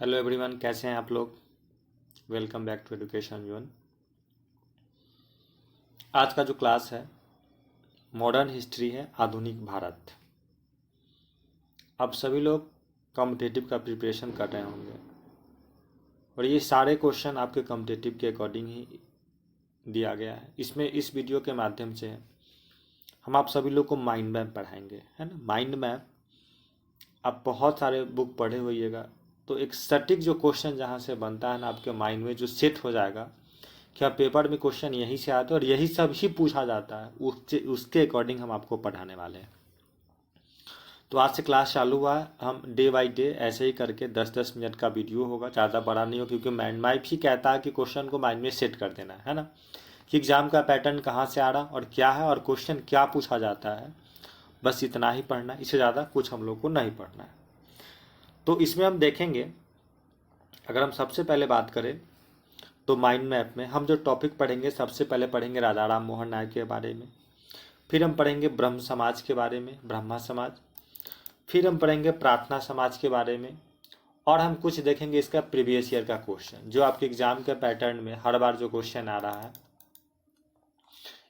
Hello everyone, कैसे हैं आप लोग। Welcome back to education zone. आज का जो क्लास है मॉडर्न हिस्ट्री है, आधुनिक भारत। अब सभी लोग कॉम्पिटिटिव का प्रिपरेशन कर रहे होंगे और ये सारे क्वेश्चन आपके कॉम्पिटिटिव के अकॉर्डिंग ही दिया गया है। इसमें इस वीडियो के माध्यम से हम आप सभी लोग को माइंड मैप पढ़ाएंगे, है ना। माइंड मैप आप बहुत सारे बुक पढ़े होइएगा, तो एक सटीक जो क्वेश्चन जहाँ से बनता है ना, आपके माइंड में जो सेट हो जाएगा क्या पेपर में क्वेश्चन यहीं से आते हैं और यही सब ही पूछा जाता है, उसके अकॉर्डिंग हम आपको पढ़ाने वाले हैं। तो आज से क्लास चालू हुआ है। हम डे बाय डे ऐसे ही करके 10-10 मिनट का वीडियो होगा, ज़्यादा बड़ा नहीं हो, क्योंकि माइंड मैप ही कहता है कि क्वेश्चन को माइंड में सेट कर देना है ना, कि एग्जाम का पैटर्न कहाँ से आ रहा और क्या है और क्वेश्चन क्या पूछा जाता है। बस इतना ही पढ़ना है, इससे ज़्यादा कुछ हम लोग को नहीं पढ़ना है। तो इसमें हम देखेंगे, अगर हम सबसे पहले बात करें तो माइंड मैप में हम जो टॉपिक पढ़ेंगे, सबसे पहले पढ़ेंगे राजा राम मोहन नायक के बारे में, फिर हम पढ़ेंगे ब्रह्म समाज के बारे में, ब्रह्मा समाज, फिर हम पढ़ेंगे प्रार्थना समाज के बारे में, और हम कुछ देखेंगे इसका प्रीवियस ईयर का क्वेश्चन जो आपके एग्जाम के पैटर्न में हर बार जो क्वेश्चन आ रहा है,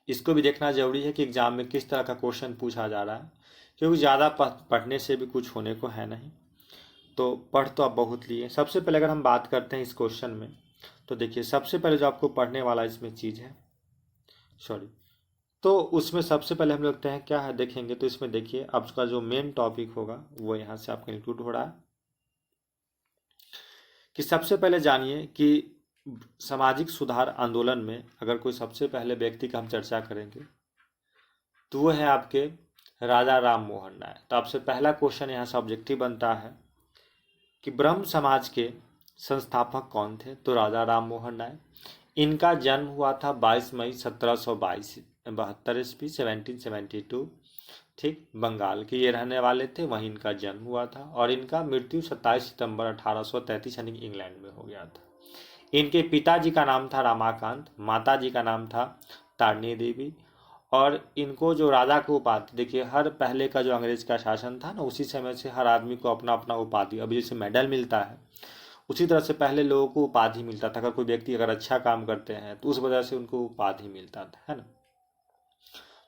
इसको भी देखना जरूरी है कि एग्जाम में किस तरह का क्वेश्चन पूछा जा रहा है, क्योंकि ज़्यादा पढ़ने से भी कुछ होने को है नहीं। तो पढ़ तो आप बहुत लिए। सबसे पहले अगर हम बात करते हैं इस क्वेश्चन में, तो देखिए सबसे पहले जो आपको पढ़ने वाला इसमें चीज़ है, तो उसमें सबसे पहले हम लोग देखते हैं क्या है, देखेंगे तो इसमें देखिए आपका जो मेन टॉपिक होगा वो यहाँ से आपका इंक्लूड हो रहा है कि सबसे पहले जानिए कि सामाजिक सुधार आंदोलन में अगर कोई सबसे पहले व्यक्ति का हम चर्चा करेंगे तो वो है आपके राजा राम मोहन राय। तो आपसे पहला क्वेश्चन यहाँ से ऑब्जेक्टिव बनता है कि ब्रह्म समाज के संस्थापक कौन थे, तो राजा राम मोहन राय। इनका जन्म हुआ था 22 मई 1772 ईस्वी, 1772, ठीक। बंगाल के ये रहने वाले थे, वहीं इनका जन्म हुआ था, और इनका मृत्यु 27 सितंबर 1833 यानी इंग्लैंड में हो गया था। इनके पिताजी का नाम था रमाकांत, माता जी का नाम था तारणी देवी, और इनको जो राजा को उपाधि, देखिए हर पहले का जो अंग्रेज का शासन था ना, उसी समय से हर आदमी को अपना अपना उपाधि, अभी जैसे मेडल मिलता है उसी तरह से पहले लोगों को उपाधि मिलता था। अगर कोई व्यक्ति अगर अच्छा काम करते हैं तो उस वजह से उनको उपाधि मिलता था, है ना।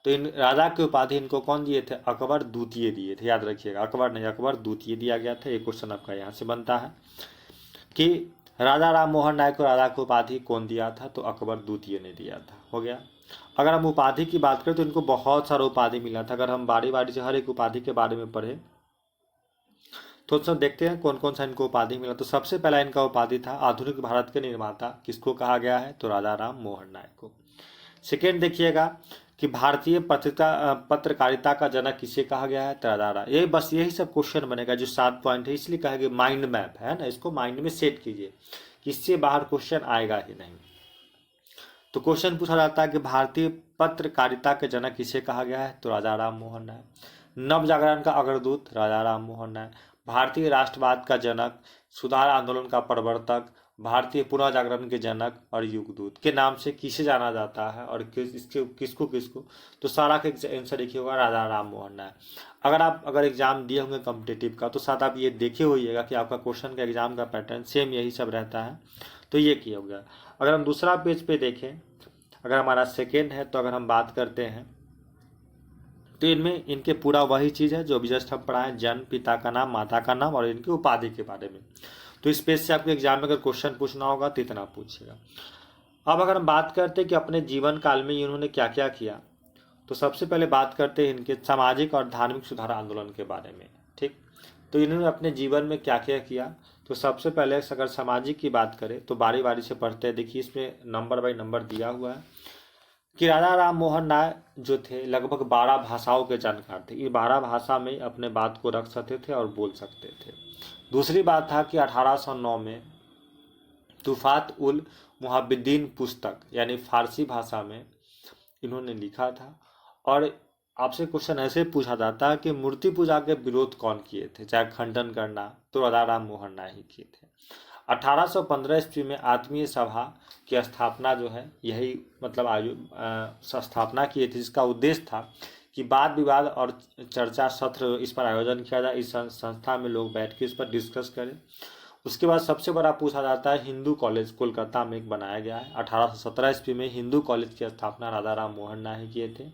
तो इन राजा की उपाधि इनको कौन दिए थे, अकबर द्वितीय दिए थे। याद रखिएगा, अकबर नहीं, अकबर द्वितीय दिया गया था। एक क्वेश्चन आपका यहाँ से बनता है कि राजा राम मोहन नायक को राजा की उपाधि कौन दिया था, तो अकबर द्वितीय ने दिया था। हो गया। अगर हम उपाधि की बात करें तो इनको बहुत सारा उपाधि मिला था। अगर हम बारी बारी से हर एक उपाधि के बारे में पढ़े तो सब देखते हैं कौन कौन सा इनको उपाधि मिला। तो सबसे पहला इनका उपाधि था आधुनिक भारत के निर्माता, किसको कहा गया है, तो राजा राम मोहन नायक को। सेकेंड देखिएगा कि भारतीय पत्रकारिता का जनक किसे कहा गया है, तो राजा राम। यही सब क्वेश्चन बनेगा जो 7 पॉइंट है, इसलिए कहा गया माइंड मैप है ना, इसको माइंड में सेट कीजिए, इससे बाहर क्वेश्चन आएगा ही नहीं। तो क्वेश्चन पूछा जाता है कि भारतीय पत्रकारिता के जनक किसे कहा गया है, तो राजा राम मोहन राय। नव जागरण का अग्रदूत राजा राम मोहन राय। भारतीय राष्ट्रवाद का जनक, सुधार आंदोलन का प्रवर्तक, भारतीय पुनः जागरण के जनक और युगदूत के नाम से किसे जाना जाता है, और किसको किसको, तो सारा का आंसर देखिए होगा राजा राम मोहन राय। अगर एग्जाम दिए होंगे कॉम्पिटेटिव का, तो साथ आप ये देखे होइएगा कि आपका क्वेश्चन का एग्जाम का पैटर्न सेम यही सब रहता है। तो ये किया हो गया। अगर हम दूसरा पेज पे देखें, अगर हमारा सेकेंड है, तो अगर हम बात करते हैं तो इनमें इनके पूरा वही चीज़ है जो अभी जस्ट हम पढ़ाएं, जन्म, पिता का नाम, माता का नाम, और इनकी उपाधि के बारे में। तो इस पेज से आपको एग्जाम में अगर क्वेश्चन पूछना होगा तो इतना पूछेगा। अब अगर हम बात करते हैं कि अपने जीवन काल में इन्होंने क्या क्या किया, तो सबसे पहले बात करते हैं इनके सामाजिक और धार्मिक सुधार आंदोलन के बारे में, ठीक। तो इन्होंने अपने जीवन में क्या क्या किया, तो सबसे पहले अगर सामाजिक की बात करें तो बारी बारी से पढ़ते हैं। देखिए इसमें नंबर बाई नंबर दिया हुआ है कि राजा राम मोहन राय जो थे लगभग 12 भाषाओं के जानकार थे। ये 12 भाषा में अपने बात को रख सकते थे और बोल सकते थे। दूसरी बात था कि 1809 में तुफात उल मुहब्बिदीन पुस्तक यानी फारसी भाषा में इन्होंने लिखा था। और आपसे क्वेश्चन ऐसे पूछा जाता है कि मूर्ति पूजा के विरोध कौन किए थे, चाहे खंडन करना, तो राजा राम मोहन राय ही किए थे। 1815 ईस्वी में आत्मीय सभा की स्थापना जो है, यही मतलब स्थापना की थी, जिसका उद्देश्य था कि वाद विवाद और चर्चा सत्र इस पर आयोजन किया जाए। इस संस्था में लोग बैठ के इस पर डिस्कस करें। उसके बाद सबसे बड़ा पूछा जाता है हिंदू कॉलेज कोलकाता में एक बनाया गया है। 1817 ईस्वी में हिंदू कॉलेज की स्थापना राजा राम मोहन राय किए थे।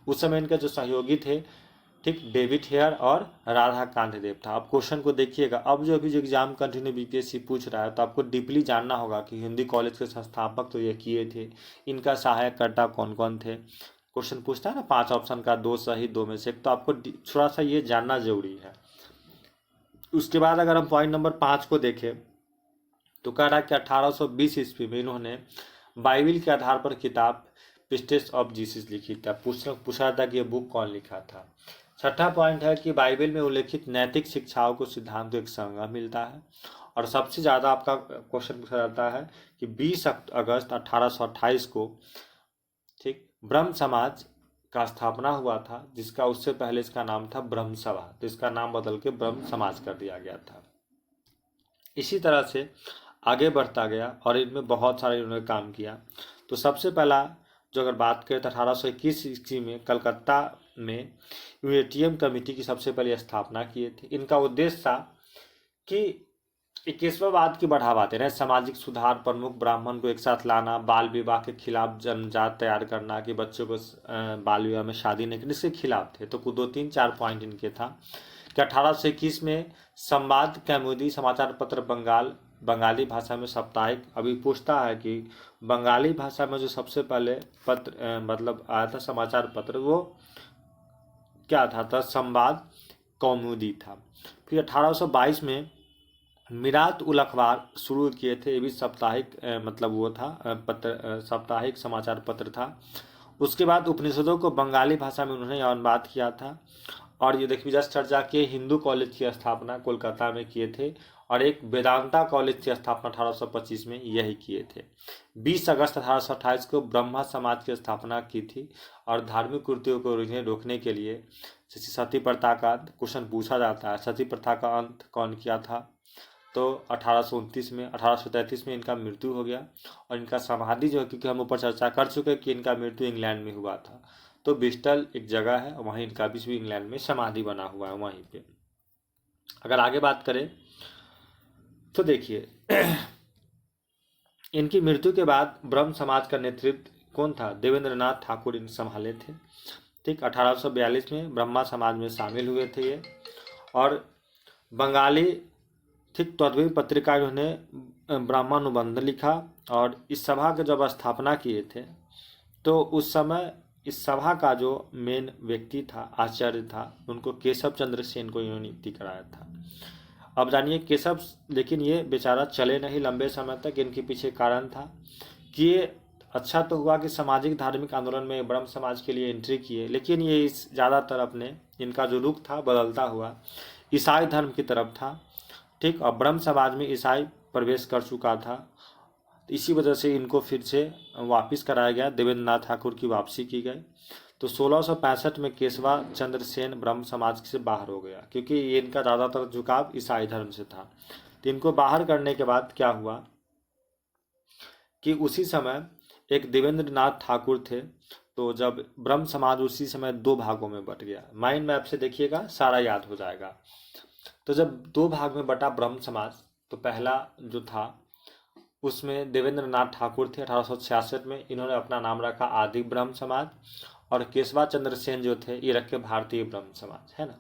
उस समय इनके जो सहयोगी थे, ठीक, डेविड हेयर और राधा कांत देव था। अब क्वेश्चन को देखिएगा, अब जो अभी जो एग्जाम कंटिन्यू बीपीएससी पूछ रहा है तो आपको डीपली जानना होगा कि हिंदी कॉलेज के संस्थापक तो ये किए थे, इनका सहायकर्ता कौन कौन थे। क्वेश्चन पूछता है ना 5 ऑप्शन का, 2 सही 2 में से एक, तो आपको थोड़ा सा ये जानना जरूरी है। उसके बाद अगर हम पॉइंट नंबर 5 को देखें तो कह रहा है कि 1820 ईस्वी में इन्होंने बाइबिल के आधार पर किताब पिस्टेस ऑफ जीसस लिखी था। पूछा था कि ये बुक कौन लिखा था। छठा पॉइंट है कि बाइबल में उल्लेखित नैतिक शिक्षाओं को सिद्धांत को एक संज्ञा मिलता है। और सबसे ज़्यादा आपका क्वेश्चन पूछा जाता है कि 20 अगस्त 1828 को, ठीक, ब्रह्म समाज का स्थापना हुआ था, जिसका उससे पहले इसका नाम था ब्रह्म सभा, तो इसका नाम बदल के ब्रह्म समाज कर दिया गया था। इसी तरह से आगे बढ़ता गया और इनमें बहुत सारे इन्होंने काम किया। तो सबसे पहला जो अगर बात करें तो 1821 ईस्वी में कलकत्ता में यूएटीएम कमेटी की सबसे पहले स्थापना किए थे। इनका उद्देश्य था कि 21वाद की बढ़ावा देना, सामाजिक सुधार, प्रमुख ब्राह्मण को एक साथ लाना, बाल विवाह के खिलाफ जन्मजात तैयार करना कि बच्चों को बाल विवाह में शादी नहीं करने, इसके खिलाफ थे। तो 2-3-4 पॉइंट इनके था कि 1821 में संवाद कौमुदी समाचार पत्र बंगाली भाषा में साप्ताहिक, अभी पूछता है कि बंगाली भाषा में जो सबसे पहले पत्र मतलब आया था समाचार पत्र, वो क्या था संवाद कौमुदी था। फिर 1822 में मिरात उल अखबार शुरू किए थे, ये भी साप्ताहिक मतलब वो था पत्र, साप्ताहिक समाचार पत्र था। उसके बाद उपनिषदों को बंगाली भाषा में उन्होंने अनुवाद किया था। और ये देखिए जस्ट चर्चा किए हिंदू कॉलेज की स्थापना कोलकाता में किए थे, और एक वेदांता कॉलेज की स्थापना 1825 में यही किए थे। 20 अगस्त 1828 को ब्रह्मा समाज की स्थापना की थी, और धार्मिक कृतियों को रोकने के लिए जैसे सती प्रथा का क्वेश्चन पूछा जाता है, सती प्रथा का अंत कौन किया था, तो 1833 में इनका मृत्यु हो गया। और इनका समाधि जो है, क्योंकि हम ऊपर चर्चा कर चुके हैं कि इनका मृत्यु इंग्लैंड में हुआ था, तो ब्रिस्टल एक जगह है, वहीं इनका भी इंग्लैंड में समाधि बना हुआ है वहीं पे। अगर आगे बात करें तो देखिए इनकी मृत्यु के बाद ब्रह्म समाज का नेतृत्व कौन था, देवेंद्र नाथ ठाकुर इन संभाले थे। ठीक, 1842 में ब्रह्मा समाज में शामिल हुए थे ये। और बंगाली, ठीक, तद्वीर पत्रिका इन्होंने ब्रह्मानुबंध लिखा। और इस सभा के जब स्थापना किए थे तो उस समय इस सभा का जो मेन व्यक्ति था, आचार्य था, उनको केशव चंद्र सेन को इन्होंने नियुक्ति कराया था। अब जानिए केशव, लेकिन ये बेचारा चले नहीं लंबे समय तक। इनके पीछे कारण था कि ये अच्छा तो हुआ कि सामाजिक धार्मिक आंदोलन में ब्रह्म समाज के लिए एंट्री किए, लेकिन ये इस ज़्यादातर अपने, इनका जो रुख था बदलता हुआ ईसाई धर्म की तरफ था। ठीक, और ब्रह्म समाज में ईसाई प्रवेश कर चुका था, इसी वजह से इनको फिर से वापस कराया गया, देवेंद्र नाथ ठाकुर की वापसी की गई। तो 1665 में केशवा चंद्र सेन ब्रह्म समाज से बाहर हो गया, क्योंकि ये इनका ज़्यादातर झुकाव ईसाई धर्म से था। तो इनको बाहर करने के बाद क्या हुआ कि उसी समय एक देवेंद्र नाथ ठाकुर थे। तो जब ब्रह्म समाज उसी समय 2 भागों में बट गया, माइंड मैप से देखिएगा सारा याद हो जाएगा। तो जब 2 भाग में बटा ब्रह्म समाज, तो पहला जो था उसमें देवेंद्र नाथ ठाकुर थे 1866 में, इन्होंने अपना नाम रखा आदि ब्रह्म समाज। और केशवा चंद्र सेन जो थे ये रखे भारतीय ब्रह्म समाज, है ना।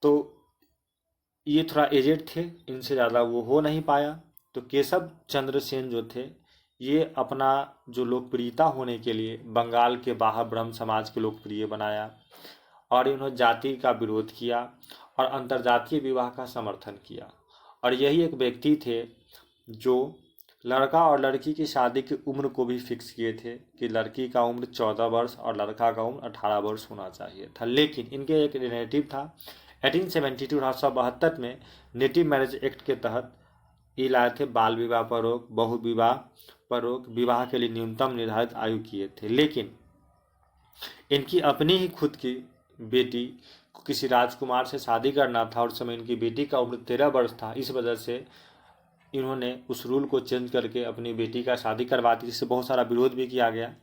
तो ये थोड़ा एजेड थे, इनसे ज़्यादा वो हो नहीं पाया। तो केशव चंद्र सेन जो थे ये अपना जो लोकप्रियता होने के लिए बंगाल के बाहर ब्रह्म समाज के लोकप्रिय बनाया, और इन्होंने जाति का विरोध किया और अंतर्जातीय विवाह का समर्थन किया। और यही एक व्यक्ति थे जो लड़का और लड़की की शादी की उम्र को भी फिक्स किए थे कि लड़की का उम्र 14 वर्ष और लड़का का उम्र 18 वर्ष होना चाहिए था। लेकिन इनके एक रिलेटिव था 1872 1872 में नेटिव मैरिज एक्ट के तहत ये लाए थे बाल विवाह पर रोक, बहु विवाह पर रोक, विवाह के लिए न्यूनतम निर्धारित आयु किए थे। लेकिन इनकी अपनी ही खुद की बेटी को किसी राजकुमार से शादी करना था, और उस समय इनकी बेटी का उम्र 13 वर्ष था। इस वजह से इन्होंने उस रूल को चेंज करके अपनी बेटी का शादी करवा दी, जिससे बहुत सारा विरोध भी किया गया।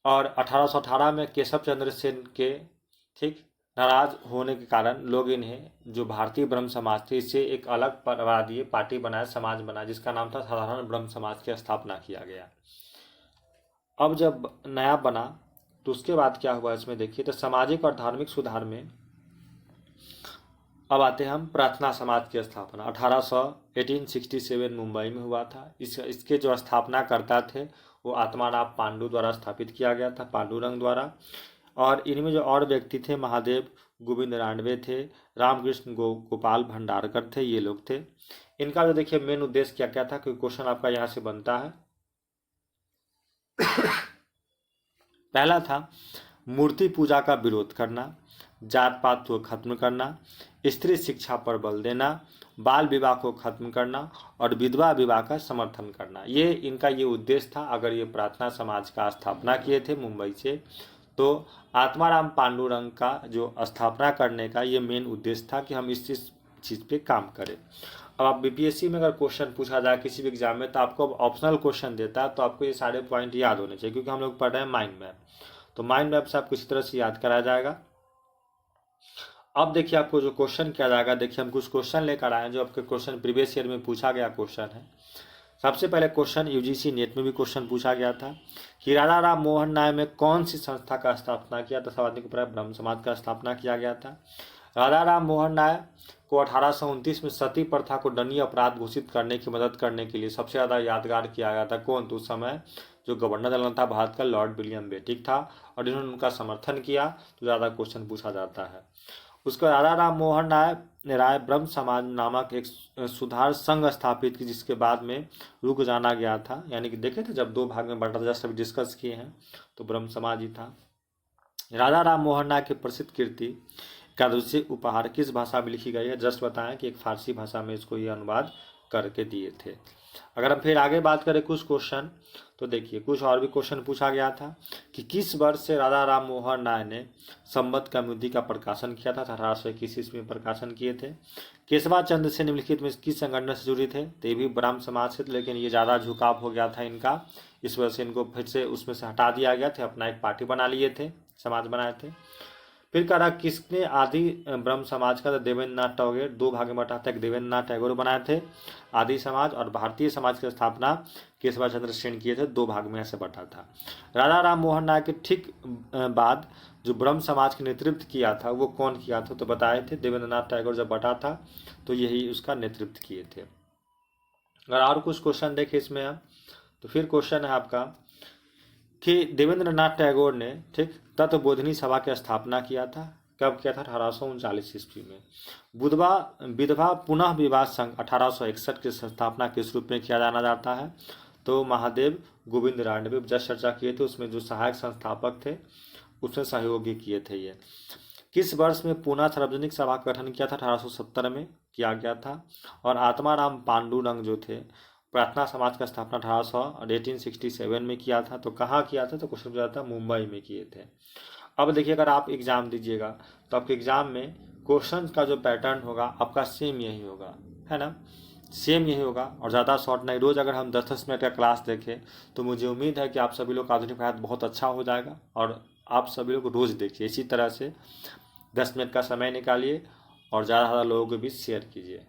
और 1818 में केशव चंद्र सेन के, ठीक, नाराज होने के कारण लोग इन्हें, जो भारतीय ब्रह्म समाज थे, इससे एक अलग बना दिए, पार्टी बनाया, समाज बनाया, जिसका नाम था साधारण ब्रह्म समाज की स्थापना किया गया। अब जब नया बना तो उसके बाद क्या हुआ इसमें देखिए, तो सामाजिक और धार्मिक सुधार में अब आते हैं हम प्रार्थना समाज की स्थापना 1867 मुंबई में हुआ था। इसके जो स्थापना करता थे वो आत्माराम पांडु द्वारा स्थापित किया गया था, पांडुरंग द्वारा। और इनमें जो और व्यक्ति थे, महादेव गोविंद रानडे थे, रामकृष्ण गोपाल भंडारकर थे, ये लोग थे। इनका जो देखिए मेन उद्देश्य क्या क्या था, क्योंकि क्वेश्चन आपका यहाँ से बनता है। पहला था मूर्ति पूजा का विरोध करना, जात पात को खत्म करना, स्त्री शिक्षा पर बल देना, बाल विवाह को खत्म करना और विधवा विवाह का समर्थन करना। ये इनका ये उद्देश्य था। अगर ये प्रार्थना समाज का स्थापना किए थे मुंबई से, तो आत्माराम पांडुरंग का जो स्थापना करने का ये मेन उद्देश्य था कि हम इस चीज़ पे काम करें। अब आप बीपीएससी में अगर क्वेश्चन पूछा जाए किसी भी एग्जाम में, तो आपको ऑप्शनल क्वेश्चन देता है, तो आपको ये सारे पॉइंट याद होने चाहिए, क्योंकि हम लोग पढ़ रहे हैं माइंड मैप। तो माइंड मैप से आपको इसी तरह से याद कराया जाएगा। अब देखिए आपको जो क्वेश्चन किया जाएगा, देखिए हम कुछ क्वेश्चन लेकर आए हैं जो आपके क्वेश्चन प्रीवियस ईयर में पूछा गया क्वेश्चन है। सबसे पहले क्वेश्चन यूजीसी नेट में भी क्वेश्चन पूछा गया था कि राजा राम मोहन राय में कौन सी संस्था का स्थापना किया था। सर्वाधिक प्राय ब्रह्म समाज का स्थापना किया गया था। राजा राम मोहन राय को 1829 में सती प्रथा को दंडनीय अपराध घोषित करने की मदद करने के लिए सबसे ज़्यादा यादगार किया गया था कौन, तो उस समय जो गवर्नर जनरल था भारत का, लॉर्ड विलियम बेटिक था, और इन्होंने उनका समर्थन किया, तो ज़्यादा क्वेश्चन पूछा जाता है। उसके राजा राम मोहन राय ब्रह्म समाज नामक एक सुधार संघ स्थापित की, जिसके बाद में रुक जाना गया था। यानी कि देखे थे जब दो भाग में बंटा था, जस्ट अभी डिस्कस किए हैं, तो ब्रह्म समाज ही था। राजा राम मोहन राय की प्रसिद्ध कृति एकादशी उपहार किस भाषा में लिखी गई है, जस्ट बताएं कि एक फारसी भाषा में इसको ये अनुवाद करके दिए थे। अगर हम फिर आगे बात करें कुछ क्वेश्चन, तो देखिए कुछ और भी क्वेश्चन पूछा गया था कि किस वर्ष से राजा राम मोहन राय ने संबद्ध कौमुदी का प्रकाशन किया था। 1821 ईस्वी में प्रकाशन किए थे। केशवा चंद्र से निम्नलिखित में किस संगठन से जुड़े थे, तो ये भी ब्राह्म समाज से, लेकिन ये ज़्यादा झुकाव हो गया था इनका, इस वजह से इनको फिर से उसमें से हटा दिया गया था, अपना एक पार्टी बना लिए थे, समाज बनाए थे। फिर कह रहा किसने आदि ब्रह्म समाज का, तो देवेंद्र नाथ टैगोर, दो भाग में बटा था, एक देवेंद्र नाथ टैगोर बनाए थे आदि समाज, और भारतीय समाज की स्थापना केशवा चंद्र सेन किए थे, दो भाग में ऐसे बटा था। राजा राम मोहन राय के ठीक बाद जो ब्रह्म समाज का नेतृत्व किया था वो कौन किया था, तो बताए थे देवेंद्र नाथ टैगोर जब बटा था तो यही उसका नेतृत्व किए थे। अगर और कुछ क्वेश्चन देखें इसमें हम, तो फिर क्वेश्चन है आपका कि देवेंद्र नाथ टैगोर ने ठीक तत्वबोधिनी सभा की स्थापना किया था, कब किया था, 1839 ईस्वी में। विधवा पुनः विवाह संघ 1861 की स्थापना किस रूप में किया जाना जाता है, तो महादेव गोविंद रानडे जस्ट चर्चा किए थे, उसमें जो सहायक संस्थापक थे उसमें सहयोगी किए थे ये। किस वर्ष में पुनः सार्वजनिक सभा का गठन किया था, 1870 में किया गया था। और आत्माराम पांडुरंग जो थे प्रार्थना समाज का स्थापना 1867 में किया था, तो कहाँ किया था, तो क्वेश्चन पूछा था मुंबई में किए थे। अब देखिए अगर आप एग्जाम दीजिएगा तो आपके एग्जाम में क्वेश्चन का जो पैटर्न होगा आपका सेम यही होगा, है ना, सेम यही होगा, और ज़्यादा शॉर्ट नहीं। रोज़ अगर हम 10-10 मिनट का क्लास देखें तो मुझे उम्मीद है कि आप सभी लोग का आधुनिक भारत बहुत अच्छा हो जाएगा, और आप सभी लोग रोज़ देखिए इसी तरह से 10 मिनट का समय निकालिए और ज़्यादा लोगों के बीच शेयर कीजिए।